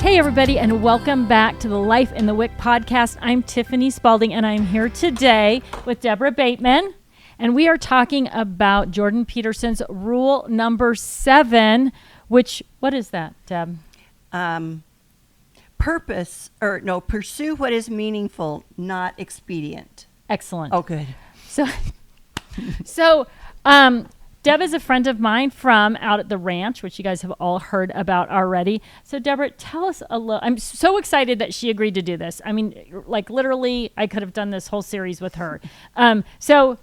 Hey, everybody, and welcome back to the Life in the Wick podcast. I'm Tiffany Spalding, and I'm here today with Deborah Bateman, and we are talking about Jordan Peterson's rule number 7, which, what is that, Deb? Pursue what is meaningful, not expedient. Excellent. Oh, good. So, Deb is a friend of mine from out at the ranch, which you guys have all heard about already. So, Deborah, tell us a little. I'm so excited that she agreed to do this. I mean, like literally, I could have done this whole series with her. So,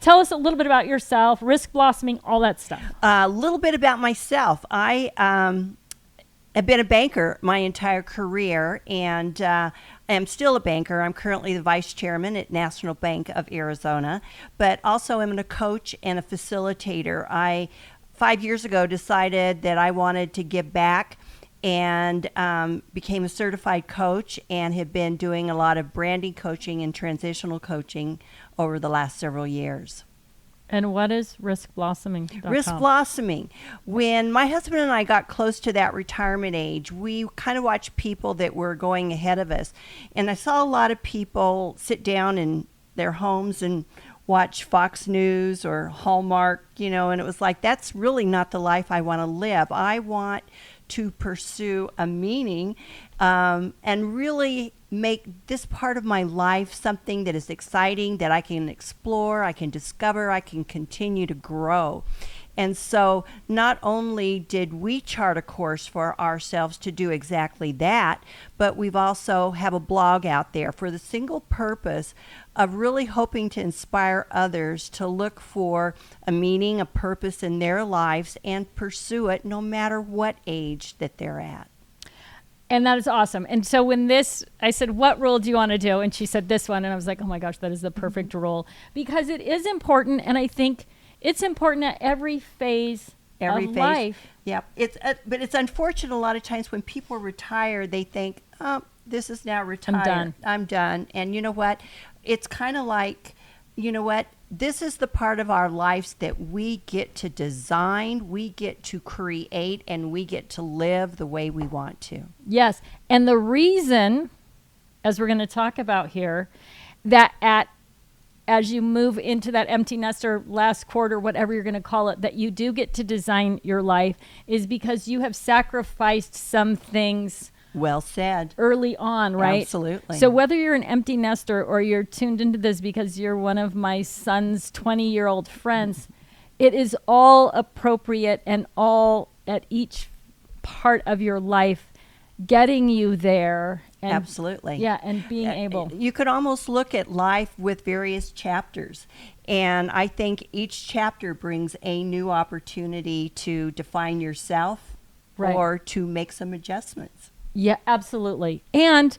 tell us a little bit about yourself, risk blossoming, all that stuff. A little bit about myself. I have been a banker my entire career, and I am still a banker. I'm currently the vice chairman at National Bank of Arizona, but also am a coach and a facilitator. I, 5 years ago, decided that I wanted to give back and became a certified coach and have been doing a lot of branding coaching and transitional coaching over the last several years. And what is risk blossoming? Risk blossoming. When my husband and I got close to that retirement age, we kind of watched people that were going ahead of us. And I saw a lot of people sit down in their homes and watch Fox News or Hallmark, and it was like, that's really not the life I want to live. I want to pursue a meaning and really make this part of my life something that is exciting, that I can explore, I can discover, I can continue to grow. And so not only did we chart a course for ourselves to do exactly that, but we've also have a blog out there for the single purpose of really hoping to inspire others to look for a meaning, a purpose in their lives and pursue it no matter what age that they're at. And that is awesome. And so when I said, what rule do you want to do? And she said this one. And I was like, oh my gosh, that is the perfect rule. Because it is important. And I think it's important at every phase of life. Yeah. But it's unfortunate a lot of times when people retire, they think, oh, this is now retired. I'm done. And you know what? It's kind of like, this is the part of our lives that we get to design, we get to create, and we get to live the way we want to. Yes. And the reason, as we're going to talk about here, that as you move into that empty nester last quarter, whatever you're going to call it, that you do get to design your life is because you have sacrificed some things. Well said. Early on, right? Absolutely. So whether you're an empty nester or you're tuned into this because you're one of my son's 20-year-old friends, it is all appropriate and all at each part of your life getting you there. And, absolutely. Yeah, and being able. You could almost look at life with various chapters. And I think each chapter brings a new opportunity to define yourself or to make some adjustments. Yeah, absolutely. And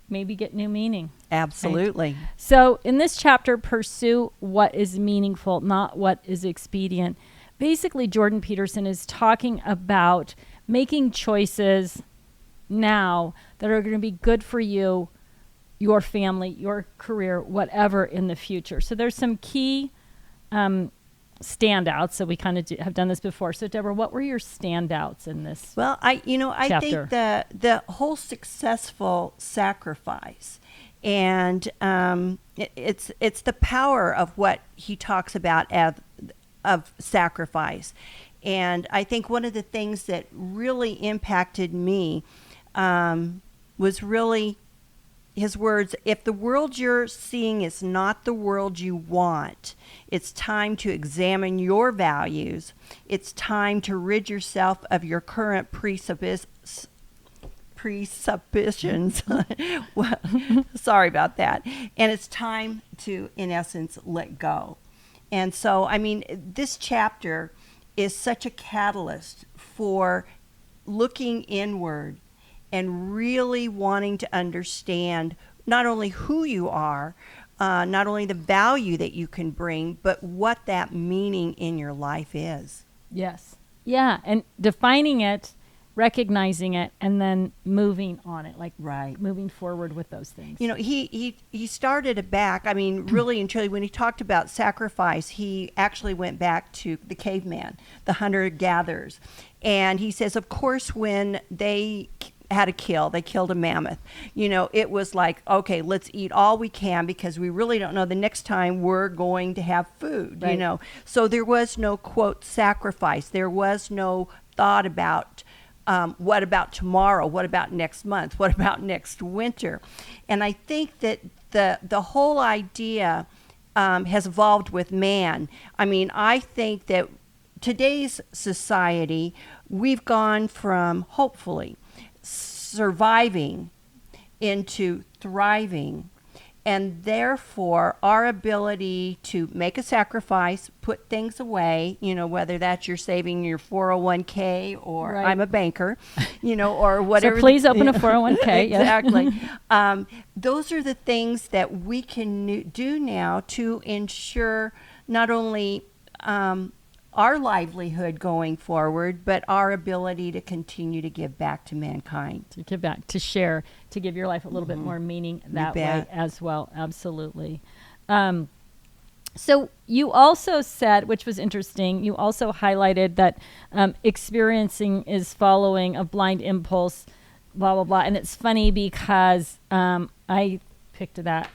maybe get new meaning. Absolutely. Right? So in this chapter, pursue what is meaningful, not what is expedient. Basically, Jordan Peterson is talking about making choices now that are going to be good for you, your family, your career, whatever in the future. So there's some key standouts. So we kind of have done this before. So Deborah, what were your standouts in this? Well, I chapter? think the whole successful sacrifice, and it's the power of what he talks about of sacrifice. And I think one of the things that really impacted me was really his words, if the world you're seeing is not the world you want, it's time to examine your values. It's time to rid yourself of your current presuppositions. Well, sorry about that. And it's time to, in essence, let go. And so, this chapter is such a catalyst for looking inward and really wanting to understand not only who you are, not only the value that you can bring, but what that meaning in your life is. Yes. Yeah. And defining it, recognizing it, and then moving on it, moving forward with those things. He started it back. Really and truly, when he talked about sacrifice, he actually went back to the caveman, the hunter-gatherers. And he says, of course, when they had a kill. They killed a mammoth. It was like, okay, let's eat all we can because we really don't know the next time we're going to have food, Right. So there was no, quote, sacrifice. There was no thought about what about tomorrow? What about next month? What about next winter? And I think that the whole idea has evolved with man. I mean, I think that today's society, we've gone from hopefully surviving into thriving, and therefore our ability to make a sacrifice, put things away, whether that's you're saving your 401k or Right. I'm a banker, or whatever. So please open a 401k. Yeah. Exactly. Those are the things that we can do now to ensure not only our livelihood going forward, but our ability to continue to give back to mankind. To give back, to share, to give your life a little bit more meaning that way bet. as well. Absolutely. So you also said, which was interesting, you also highlighted that experiencing is following a blind impulse, blah, blah, blah. And it's funny because I picked that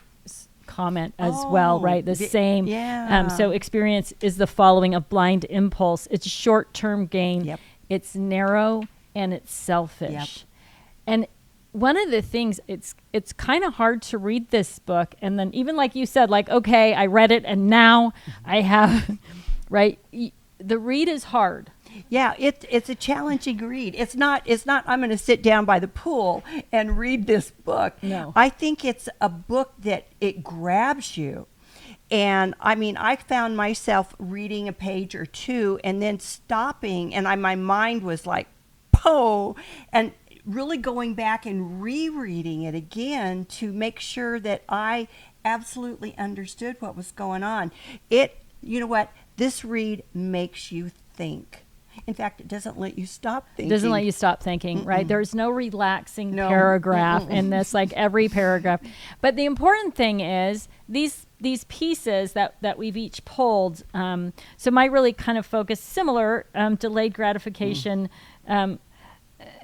comment as well, right? The same. Yeah. So experience is the following of blind impulse. It's short-term gain. Yep. It's narrow and it's selfish. Yep. And one of the things, it's kind of hard to read this book. And then even like you said, like, okay, I read it and now I have, right? The read is hard. Yeah, it's a challenging read. It's not I'm going to sit down by the pool and read this book. No. I think it's a book that it grabs you. And I mean, I found myself reading a page or two and then stopping, and my mind was like, "Poe," and really going back and rereading it again to make sure that I absolutely understood what was going on. You know what? This read makes you think. In fact, it doesn't let you stop thinking. Doesn't let you stop thinking, right? There's no relaxing No. paragraph in this, like every paragraph. But the important thing is these pieces that we've each pulled. So my really kind of focus, similar, delayed gratification.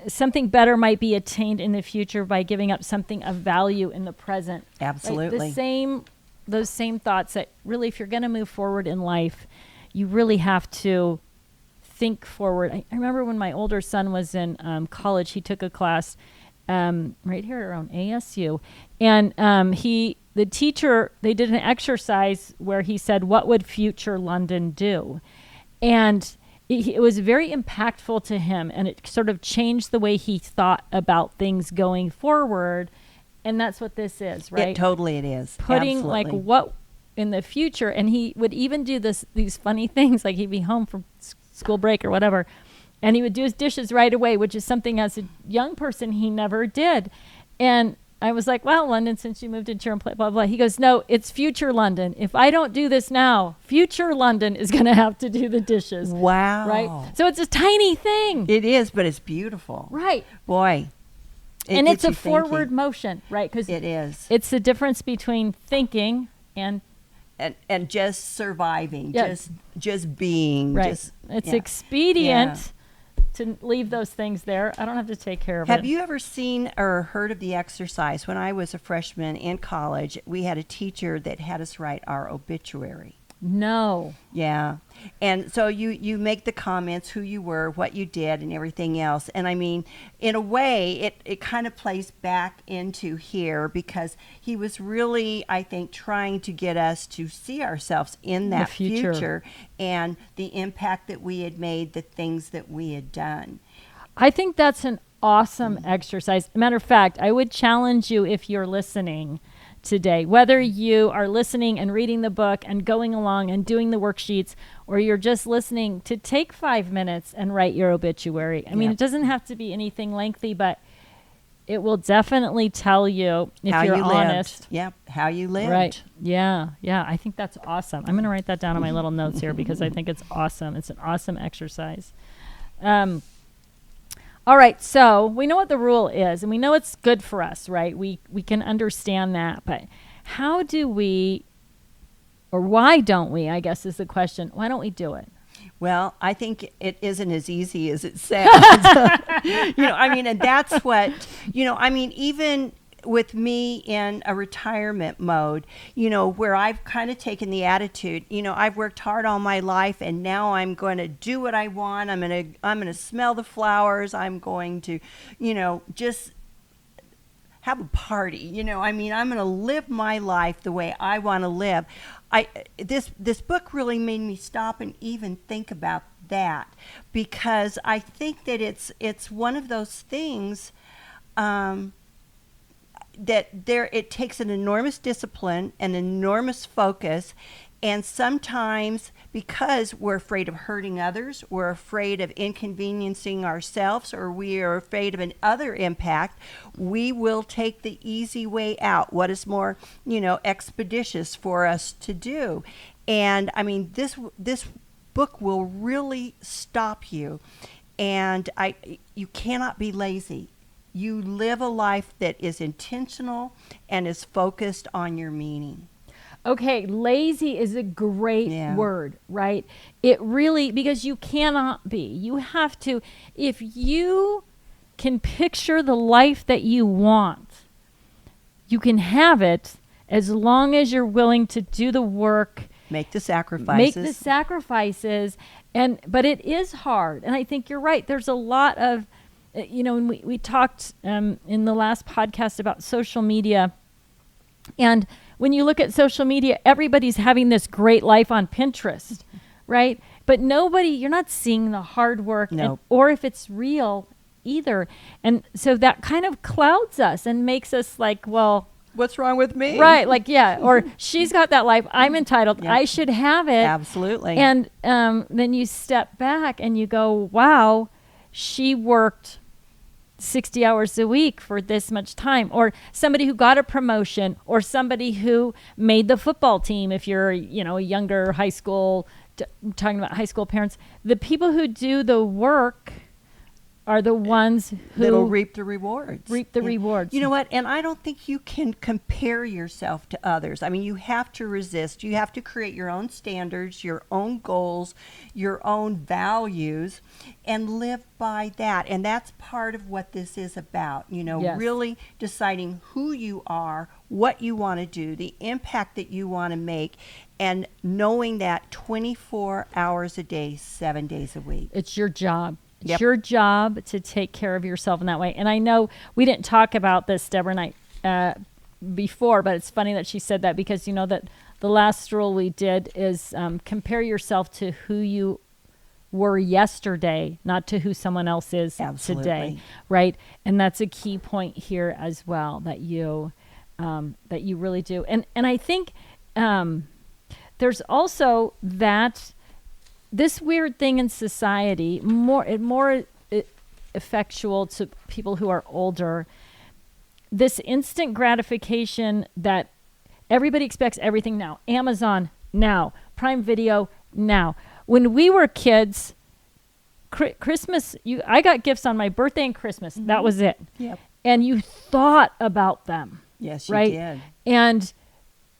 Something better might be attained in the future by giving up something of value in the present. Absolutely. Like those same thoughts that really, if you're going to move forward in life, you really have to think forward. I remember when my older son was in college, he took a class right here around ASU, and the teacher, they did an exercise where he said, "What would future London do?" And it was very impactful to him, and it sort of changed the way he thought about things going forward. And that's what this is, right? It is. Putting Absolutely. like what in the future, and he would even do these funny things, like he'd be home from school break or whatever, and he would do his dishes right away, which is something as a young person he never did. And I was like, well, London, since you moved into your own place, blah, blah. He goes, no, it's future London. If I don't do this now, future London is going to have to do the dishes. Wow. Right? So it's a tiny thing. It is, but it's beautiful. Right. Boy. And it's a gets you forward thinking. motion, right? Because It is. it's the difference between thinking and And just surviving, Yeah. just being. right. Just, It's yeah. expedient to leave those things there. I don't have to take care of it. Have you ever seen or heard of the exercise? When I was a freshman in college, we had a teacher that had us write our obituary. No. Yeah. And so you make the comments, who you were, what you did, and everything else. And I mean, in a way, it kind of plays back into here because he was really, I think, trying to get us to see ourselves in that future and the impact that we had made, the things that we had done. I think that's an awesome exercise. Matter of fact, I would challenge you, if you're listening today, whether you are listening and reading the book and going along and doing the worksheets, or you're just listening, to take 5 minutes and write your obituary. I mean, Yep. it doesn't have to be anything lengthy, but it will definitely tell you if How you're you honest. lived. Yep. How you lived. Right. Yeah. Yeah. I think that's awesome. I'm going to write that down on my little notes here because I think it's awesome. It's an awesome exercise. All right. So we know what the rule is and we know it's good for us, right? We can understand that. But how do we, or why don't we, I guess is the question, why don't we do it? Well, I think it isn't as easy as it sounds. And that's what, even with me in a retirement mode, where I've kind of taken the attitude, I've worked hard all my life and now I'm going to do what I want. I'm going to smell the flowers. I'm going to, just have a party. I'm going to live my life the way I want to live. This book really made me stop and even think about that, because I think that it's one of those things that it takes an enormous discipline, an enormous focus, and sometimes because we're afraid of hurting others, we're afraid of inconveniencing ourselves, or we are afraid of an other impact, we will take the easy way out, what is more, expeditious for us to do. And this book will really stop you. And you cannot be lazy. You live a life that is intentional and is focused on your meaning. Okay, lazy is a great word, right? It really, because you cannot be. You have to, if you can picture the life that you want, you can have it as long as you're willing to do the work. Make the sacrifices. But it is hard. And I think you're right. There's a lot of, and we talked in the last podcast about social media. And when you look at social media, everybody's having this great life on Pinterest, right? But you're not seeing the hard work or if it's real either. And so that kind of clouds us and makes us like, well, what's wrong with me? Right. Like, or she's got that life. I'm entitled. I should have it. Absolutely. And then you step back and you go, wow, she worked 60 hours a week for this much time. Or somebody who got a promotion, or somebody who made the football team. If you're, a younger high school, talking about high school parents, the people who do the work are the ones who that'll reap the rewards. Rewards. You know what? And I don't think you can compare yourself to others. You have to resist. You have to create your own standards, your own goals, your own values, and live by that. And that's part of what this is about, really deciding who you are, what you want to do, the impact that you want to make, and knowing that 24 hours a day, 7 days a week. It's your job. It's your job to take care of yourself in that way. And I know we didn't talk about this, Deborah and I, before, but it's funny that she said that, because that the last rule we did is compare yourself to who you were yesterday, not to who someone else is today, right? And that's a key point here as well, that you really do. And I think there's also that this weird thing in society, more effectual to people who are older, this instant gratification that everybody expects everything now. Amazon now, Prime Video now. When we were kids, Christmas, I got gifts on my birthday and Christmas. Mm-hmm. That was it. Yep. And you thought about them. Yes, you right? did. And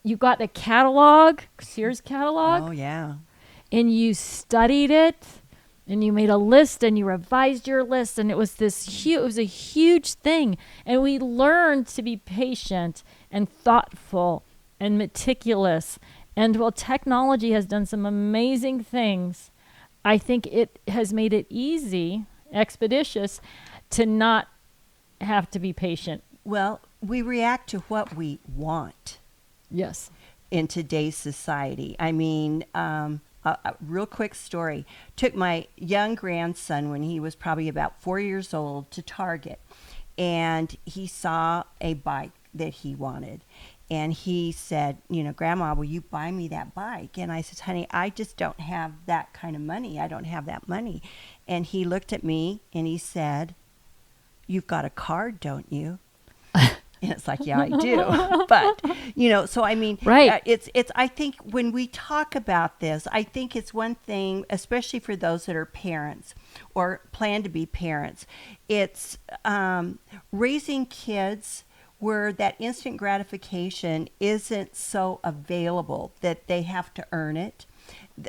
you got a catalog, Sears catalog. Oh, yeah. And you studied it, and you made a list, and you revised your list, and it was a huge thing. And we learned to be patient and thoughtful and meticulous. And while technology has done some amazing things, I think it has made it easy, expeditious, to not have to be patient. Well, we react to what we want. Yes. In today's society. A real quick story. Took my young grandson when he was probably about 4 years old to Target, and he saw a bike that he wanted. And he said, Grandma, will you buy me that bike? And I said, honey, I just don't have that kind of money. I don't have that money. And he looked at me and he said, you've got a card, don't you? And it's like, yeah, I do. But, right. It's, I think when we talk about this, I think it's one thing, especially for those that are parents or plan to be parents, it's raising kids where that instant gratification isn't so available, that they have to earn it,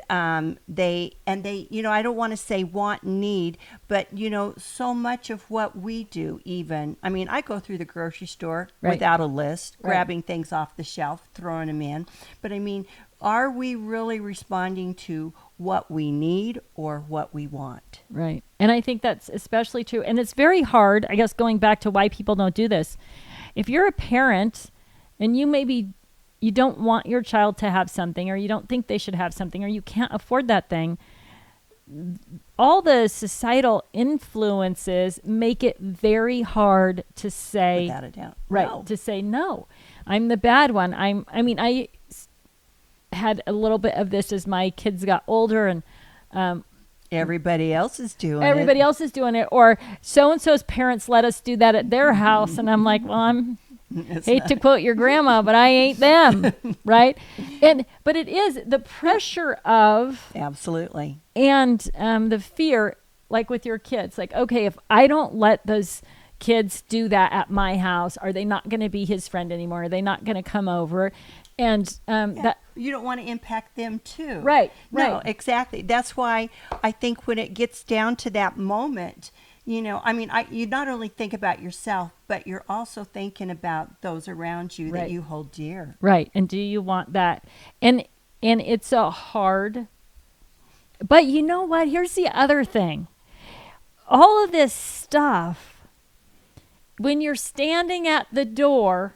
They I don't want to say want and need, but so much of what we do, even, I mean, I go through the grocery store Right. without a list, Right. grabbing things off the shelf, throwing them in. But I mean, are we really responding to what we need or what we want? Right. And I think that's especially true. And it's very hard, I guess, going back to why people don't do this. If you're a parent and you don't want your child to have something, or you don't think they should have something, or you can't afford that thing, all the societal influences make it very hard to say, Without a doubt. right, No. to say no. I'm the bad one. I had a little bit of this as my kids got older, and Everybody else is doing everybody it. else is doing it, or so and so's parents let us do that at their house, and I'm like, well, I'm It's hate not- to quote your grandma, but I ain't them, right? But it is the pressure of Absolutely. and the fear, like with your kids, like, okay, if I don't let those kids do that at my house, are they not going to be his friend anymore? Are they not going to come over? And that You don't want to impact them too. Right, No, right. exactly. That's why I think when it gets down to that moment, you not only think about yourself, but you're also thinking about those around you Right. that you hold dear. right. And do you want that? And it's a hard. But you know what? Here's the other thing. All of this stuff, when you're standing at the door,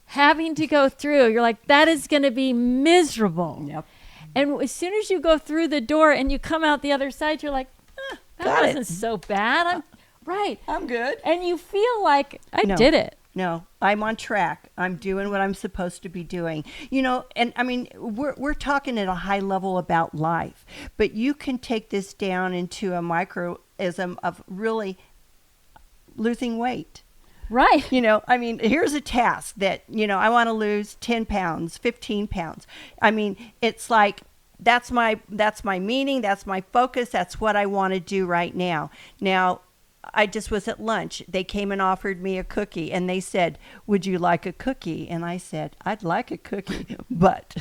having to go through, you're like, that is going to be miserable. Yep. And as soon as you go through the door and you come out the other side, you're like, that Got it. wasn't so bad. Right. I'm good. And you feel like I No. did it. No, I'm on track. I'm doing what I'm supposed to be doing. And I mean, we're talking at a high level about life, but you can take this down into a microism of really losing weight. Right. I mean, here's a task that, I want to lose 10 pounds, 15 pounds. I mean, it's like, that's my meaning. That's my focus. That's what I want to do right now. Now, I just was at lunch. They came and offered me a cookie, and they said, would you like a cookie? And I said, I'd like a cookie, but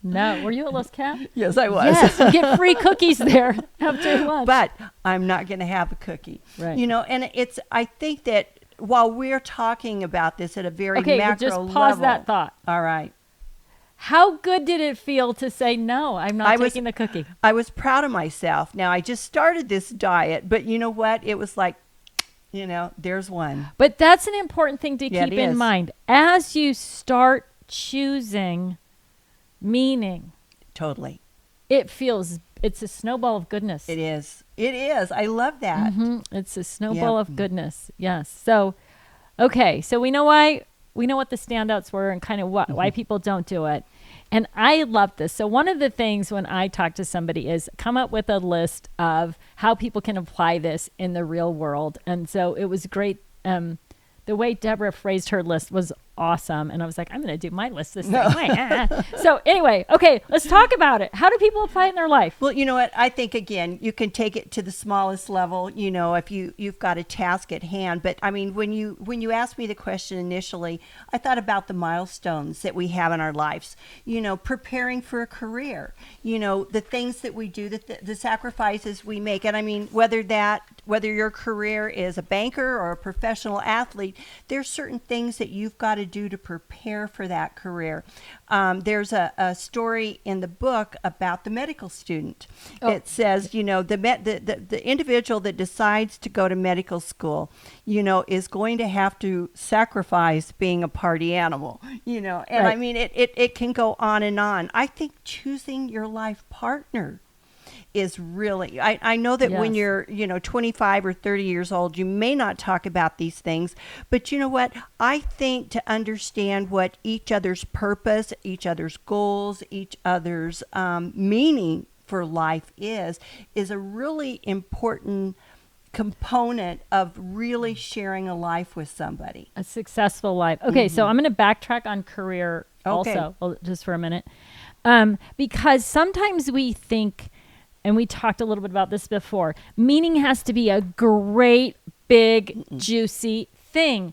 No. Were you at Los Cap? yes, I was. Yes. You get free cookies there after lunch. But I'm not going to have a cookie. Right. And I think that while we're talking about this at a very okay, well, macro just pause level, that thought. All right. How good did it feel to say, no, I'm not taking the cookie? I was proud of myself. Now, I just started this diet, but you know what? It was like, there's one. But that's an important thing to Yeah, keep it in is. mind. As you start choosing meaning, Totally. it's a snowball of goodness. It is. It is. I love that. It's a snowball Yep. of goodness. Yes. So, okay. So we know what the standouts were and kind of why people don't do it. And I love this. So one of the things when I talk to somebody is come up with a list of how people can apply this in the real world. And so it was great. The way Deborah phrased her list was awesome. And I was like, I'm going to do my list the same way. So anyway, okay, let's talk about it. How do people apply it in their life? Well, you know what? I think, again, you can take it to the smallest level, if you've got a task at hand. But, I mean, when you asked me the question initially, I thought about the milestones that we have in our lives, preparing for a career, the things that we do, the sacrifices we make. And, I mean, whether your career is a banker or a professional athlete, there's certain things that you've got to do to prepare for that career. There's a story in the book about the medical student. Oh. It says, the individual that decides to go to medical school, is going to have to sacrifice being a party animal, and Right. I mean, it can go on and on. I think choosing your life partner is really, I know that when Yes. you're 25 or 30 years old, you may not talk about these things, but you know what? I think to understand what each other's purpose, each other's goals, each other's meaning for life is a really important component of really sharing a life with somebody. A successful life. Okay, so I'm going to backtrack on career Okay. also, just for a minute. Because sometimes we think, and we talked a little bit about this before, meaning has to be a great, big, juicy thing,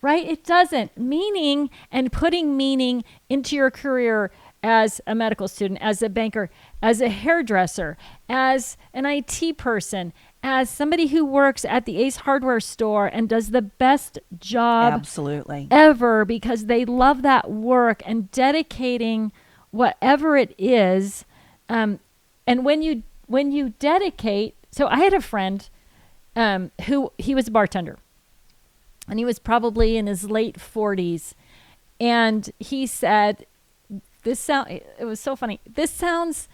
right? It doesn't. Meaning and putting meaning into your career as a medical student, as a banker, as a hairdresser, as an IT person, as somebody who works at the Ace Hardware store and does the best job Absolutely. ever because they love that work and dedicating whatever it is. And when you dedicate, so I had a friend who he was a bartender, and he was probably in his late 40s, and he said, it was so funny. This sounds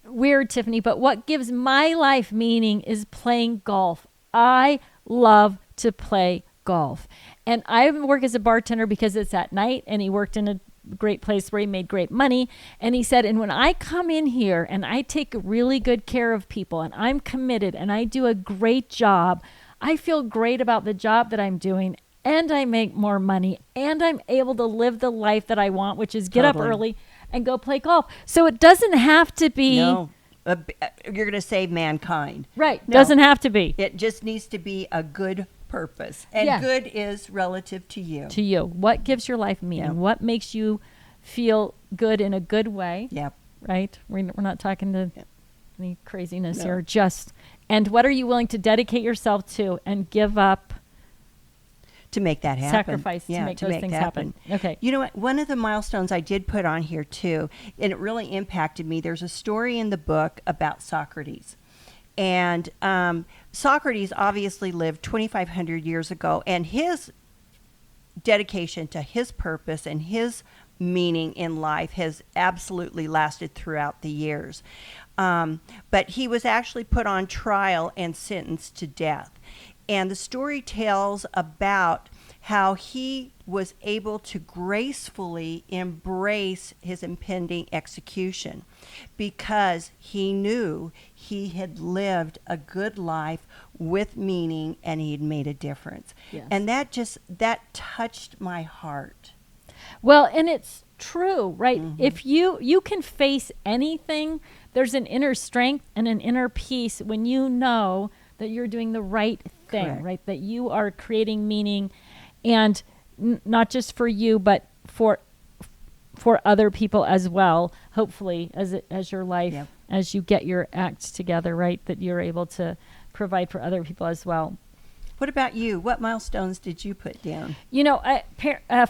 weird, Tiffany, but what gives my life meaning is playing golf. I love to play golf. And I work as a bartender because it's at night, and he worked in a great place where he made great money. And he said, and when I come in here and I take really good care of people and I'm committed and I do a great job, I feel great about the job that I'm doing, and I make more money, and I'm able to live the life that I want, which is get up early and go play golf. So it doesn't have to be. No, you're going to save mankind. Right. No, doesn't have to be. It just needs to be a good purpose. And good is relative to you. To you. What gives your life meaning? Yep. What makes you feel good in a good way? Yep. Right? We're not talking to any craziness No. here. And what are you willing to dedicate yourself to and give up? To make that happen. Sacrifice to make those things happen. Okay. You know what? One of the milestones I did put on here too, and it really impacted me. There's a story in the book about Socrates. And Socrates obviously lived 2,500 years ago, and his dedication to his purpose and his meaning in life has absolutely lasted throughout the years. But he was actually put on trial and sentenced to death. And the story tells about how he was able to gracefully embrace his impending execution because he knew he had lived a good life with meaning and he had made a difference. Yes. And that touched my heart. Well, and it's true, right? Mm-hmm. If you can face anything, there's an inner strength and an inner peace when you know that you're doing the right thing, Correct. right? That you are creating meaning, and not just for you, but for other people as well. Hopefully, as your life, Yep. as you get your act together, right? That you're able to provide for other people as well. What about you? What milestones did you put down? You know,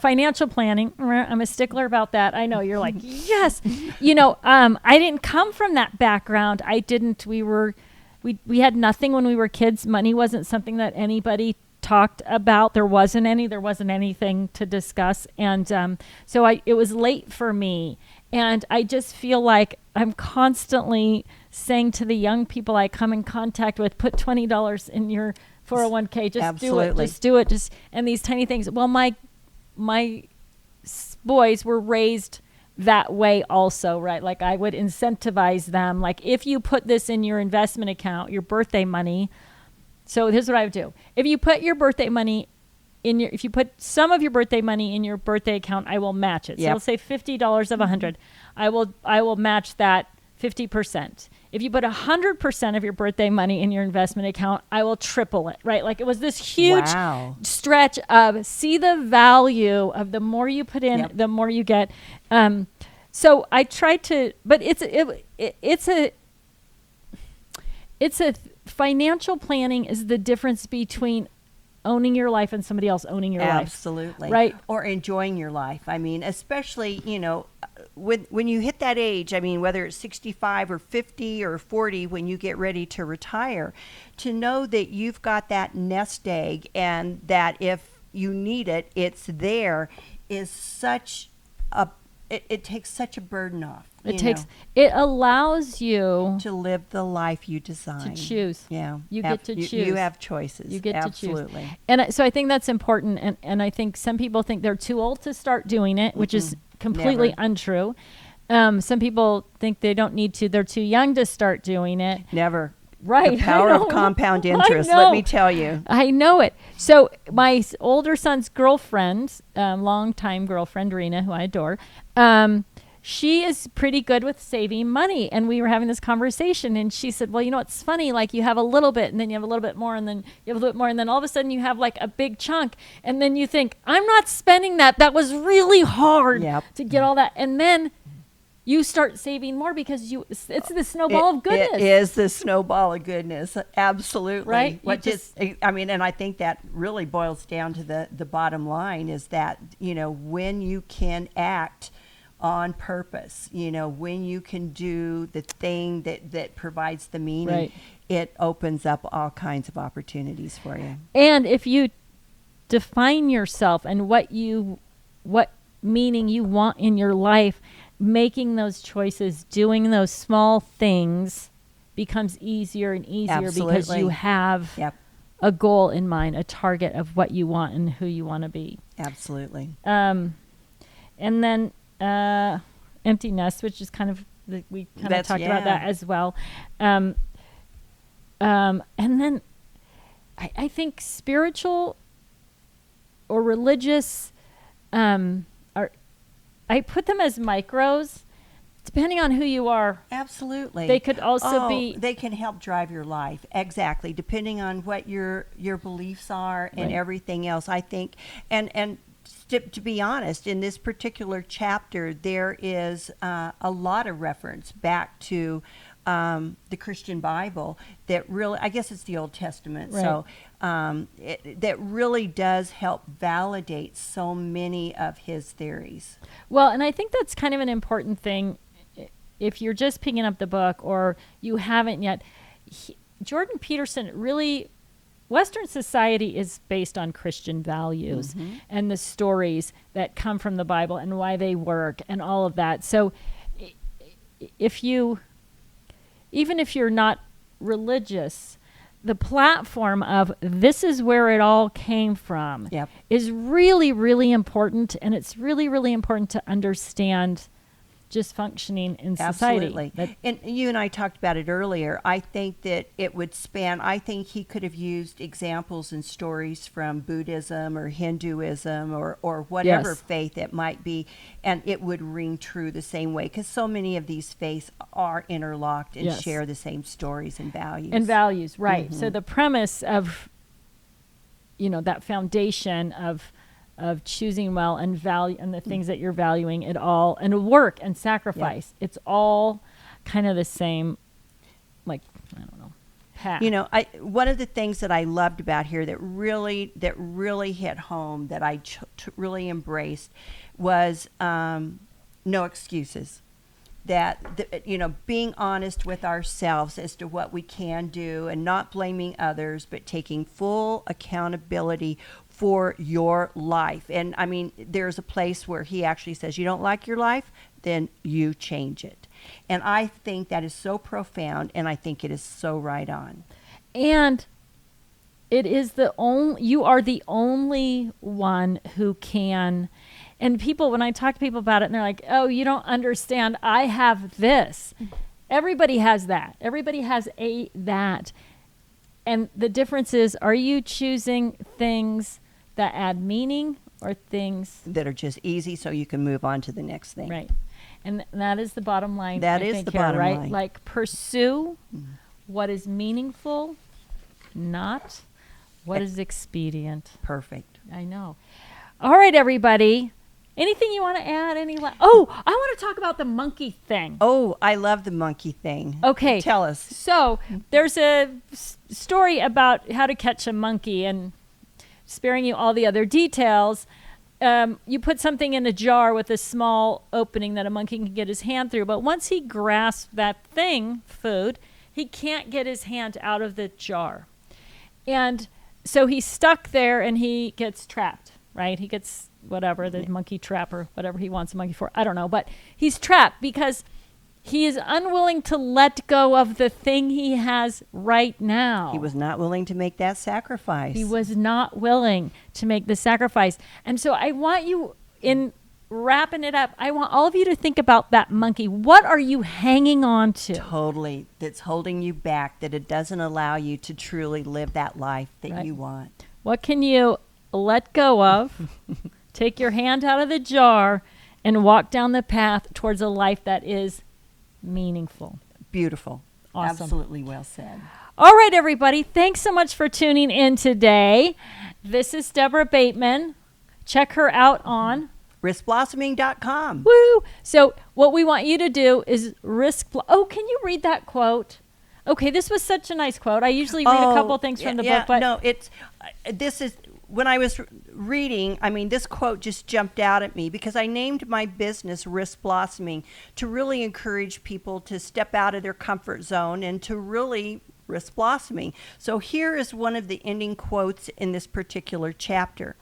financial planning, I'm a stickler about that. I know you're like, yes. You know, I didn't come from that background. I didn't. We had nothing when we were kids. Money wasn't something that anybody talked about. There wasn't anything to discuss. And so it was late for me. And I just feel like I'm constantly saying to the young people I come in contact with, put $20 in your 401k. Just Absolutely. do it. And these tiny things. Well, my boys were raised that way also, right? Like I would incentivize them. Like if you put this in your investment account, your birthday money. So here's what I would do. If you put your birthday money if you put some of your birthday money in your birthday account, I will match it. So Yep. let's say $50 of 100. I will match that 50%. If you put 100% of your birthday money in your investment account, I will triple it, right? Like it was this huge Wow. stretch of see the value of the more you put in, Yep. the more you get. So I tried to, but it's a financial planning is the difference between owning your life and somebody else owning your life. Absolutely. Right. Or enjoying your life. I mean, especially, when you hit that age, I mean, whether it's 65 or 50 or 40, when you get ready to retire, to know that you've got that nest egg and that if you need it, it's there is such it takes such a burden off. It allows you to live the life you design. to choose. Yeah. You get to choose. You have choices. You get Absolutely. to choose. And so I think that's important. And I think some people think they're too old to start doing it, which is completely Never. untrue. Some people think they don't need to. They're too young to start doing it. Never. Right. The power I of know. compound I interest, know. let me tell you. I know it. So my older son's girlfriend, longtime girlfriend, Rena, who I adore, she is pretty good with saving money. And we were having this conversation and she said, well, you know, it's funny. Like you have a little bit and then you have a little bit more and then you have a little bit more. And then all of a sudden you have like a big chunk. And then you think, I'm not spending that. That was really hard Yep. to get all that. And then you start saving more because it's the snowball of goodness. It is the snowball of goodness. Absolutely. Right? And I think that really boils down to the bottom line is that, when you can act on purpose, when you can do the thing that provides the meaning, Right. it opens up all kinds of opportunities for you. And if you define yourself and what meaning you want in your life, making those choices, doing those small things becomes easier and easier because Absolutely. you have Yep. a goal in mind, a target of what you want and who you want to be. Absolutely. And then empty nest, which is kind of we kind of talked about that as well. And then I think spiritual or religious I put them as micros, depending on who you are. Absolutely. They could also be. They can help drive your life. Exactly. Depending on what your beliefs are and Right. everything else, I think. And to be honest, in this particular chapter, there is a lot of reference back to the Christian Bible that really, I guess it's the Old Testament. Right. So that really does help validate so many of his theories. Well, and I think that's kind of an important thing. If you're just picking up the book or you haven't yet, Jordan Peterson really, Western society is based on Christian values and the stories that come from the Bible and why they work and all of that. So even if you're not religious, the platform of this is where it all came from Yep. is really, really important. And it's really, really important to understand just functioning in society. Absolutely. And you and I talked about it earlier. I think that it would span, I think he could have used examples and stories from Buddhism or Hinduism or whatever Yes. faith it might be, and it would ring true the same way because so many of these faiths are interlocked and Yes. share the same stories and values. And values, right. So the premise of, that foundation of choosing well and value and the things that you're valuing it all and work and sacrifice. Yeah. It's all kind of the same, like, I don't know, path. One of the things that I loved about here that really hit home that I really embraced was no excuses. Being honest with ourselves as to what we can do and not blaming others, but taking full accountability for your life. And I mean, there's a place where he actually says, you don't like your life, then you change it. And I think that is so profound, and I think it is so right on. And it is you are the only one who can. And people, when I talk to people about it, and they're like, oh, you don't understand, I have this. Everybody has that. Everybody has that. And the difference is, are you choosing things that add meaning or things that are just easy so you can move on to the next thing? Right. And that is the bottom line. That I is think the here, bottom right? line. Like pursue what is meaningful, not what is expedient. Perfect. I know. All right, everybody. Anything you want to add? I want to talk about the monkey thing. Oh, I love the monkey thing. Okay. Tell us. So there's a story about how to catch a monkey, and sparing you all the other details, you put something in a jar with a small opening that a monkey can get his hand through. But once he grasps that thing, food, he can't get his hand out of the jar. And so he's stuck there and he gets trapped, right? He gets whatever, the monkey trap or whatever he wants a monkey for. I don't know. But he's trapped because he is unwilling to let go of the thing he has right now. He was not willing to make that sacrifice. He was not willing to make the sacrifice. And so I want you, in wrapping it up, I want all of you to think about that monkey. What are you hanging on to? Totally. That's holding you back, that it doesn't allow you to truly live that life that Right. you want. What can you let go of? Take your hand out of the jar and walk down the path towards a life that is meaningful. Beautiful. Awesome. Absolutely well said. All right, everybody. Thanks so much for tuning in today. This is Deborah Bateman. Check her out on riskblossoming.com. Woo! So what we want you to do is oh, can you read that quote? Okay, this was such a nice quote. I usually read a couple things from the book, but no, this is when I was reading. I mean, this quote just jumped out at me because I named my business Risk Blossoming to really encourage people to step out of their comfort zone and to really risk blossoming. So here is one of the ending quotes in this particular chapter.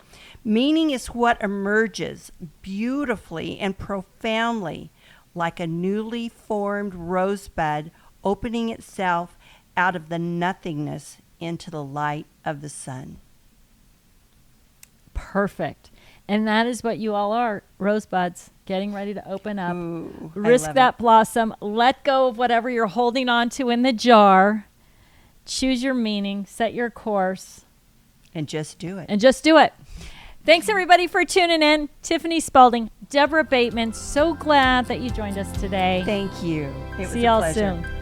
Meaning is what emerges beautifully and profoundly like a newly formed rosebud opening itself out of the nothingness into the light of the sun. Perfect. And that is what you all are, rosebuds, getting ready to open up. Ooh, Risk that blossom. Let go of whatever you're holding on to in the jar. Choose your meaning. Set your course. And just do it. And just do it. Thanks, everybody, for tuning in. Tiffany Spalding, Deborah Bateman, so glad that you joined us today. Thank you. It was See a y'all pleasure. soon.